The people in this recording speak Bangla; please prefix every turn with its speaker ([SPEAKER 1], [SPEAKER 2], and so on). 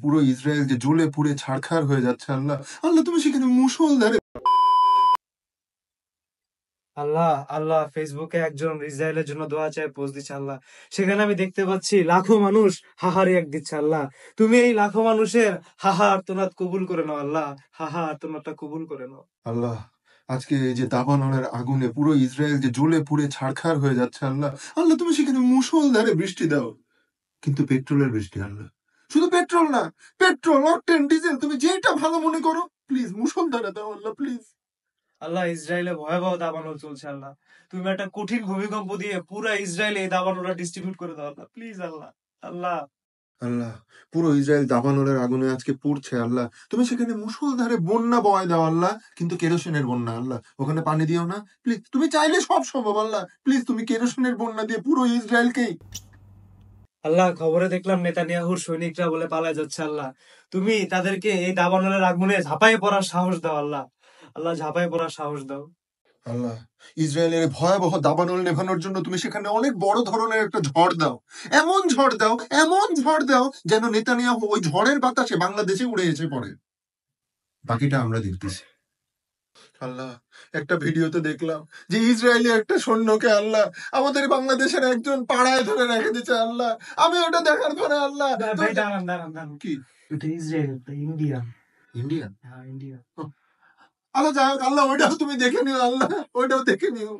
[SPEAKER 1] পুরো ইসরায়েল যে জ্বলে পুড়ে ছারখার হয়ে যাচ্ছে আল্লাহ, আল্লাহ তুমি সেখানে মুষলধারে
[SPEAKER 2] আল্লাহ আল্লাহ ফেসবুকে একজন ইসরায়েলের জন্য দোয়া চায় পোস্ট দিচ্ছে আল্লাহ। সেখানে আমি দেখতে পাচ্ছি লাখো মানুষ হাহা রিয়াক্ট দিচ্ছে আল্লাহ। তুমি এই লাখো মানুষের হাহা আর্তনাদ কবুল করে নাও আল্লাহ, হাহা আর্তনাদটা কবুল করে নাও
[SPEAKER 1] আল্লাহ। আজকে এই যে দাবানলের আগুনে পুরো ইসরায়েল যে জ্বলে পুড়ে ছারখার হয়ে যাচ্ছে আল্লাহ, আল্লাহ তুমি সেখানে মুষলধারে বৃষ্টি দাও, কিন্তু পেট্রোলের বৃষ্টি আল্লাহ, শুধু পেট্রোল না, পেট্রোল অকটেন ডিজেল তুমি যেটা ভালো মনে করো প্লিজ মুষলধারে দাও আল্লাহ প্লিজ।
[SPEAKER 2] আল্লাহ ইসরায়েলে ভয়াবহ দাবানল চলছে আল্লাহ, তুমি একটা কঠিন ভূমিকম্প দিয়ে পুরো ইসরায়েলে এই দাবানলটা ডিস্ট্রিবিউট করে দাও আল্লাহ, প্লিজ আল্লাহ। আল্লাহ
[SPEAKER 1] আল্লাহ পুরো ইসরায়েল দাবানলের আগুনে আজকে পুড়ছে আল্লাহ, তুমি সেখানে মুষলধারে বন্যা বয় দাও আল্লাহ, কিন্তু কেরোসিনের বন্যা আল্লাহ, ওখানে পানি দিও না প্লিজ, তুমি চাইলে সব সম্ভব আল্লাহ, প্লিজ তুমি কেরোসিনের বন্যা দিয়ে পুরো ইসরায়েলকেই।
[SPEAKER 2] আল্লাহ খবরে দেখলাম নেতানিয়াহুর সৈনিকরা বলে পালায় যাচ্ছে আল্লাহ, তুমি তাদেরকে এই দাবানলের আগুনে ঝাঁপায় পড়ার সাহস দাও আল্লাহ, আল্লাহ ঝাঁপায় পড়ার সাহস দাও
[SPEAKER 1] আল্লাহ ইসরায়েলের এই ভয়াবহ দাবানল নেভানোর জন্য তুমি সেখানে অনেক বড় ধরনের একটা ঝড় দাও, এমন ঝড় দাও, এমন ঝড় দাও যেন নেতানিয়াহু ওই ঝড়ের বাতাসে বাংলাদেশে উড়ে এসে পড়ে। বাকিটা আমরা দেখতেছি আল্লাহ। একটা ভিডিওতে দেখলাম যে ইসরায়েলি একটা সৈন্যকে আল্লাহ আমাদের বাংলাদেশের একজন পাড়ায় ধরে রেখে দিচ্ছে আল্লাহ, আমি ওটা দেখার পরে আল্লাহ
[SPEAKER 2] ভাই দাঁড়ান দাঁড়ান দাঁড়ান,
[SPEAKER 1] কি
[SPEAKER 2] এটা ইসরায়েল, এটা ইন্ডিয়া।
[SPEAKER 1] ইন্ডিয়ান
[SPEAKER 2] হ্যাঁ ইন্ডিয়া।
[SPEAKER 1] আল্লাহ, যাই হোক আল্লাহ ওইটাও তুমি দেখে নিও আল্লাহ, ওইটাও দেখে নিও।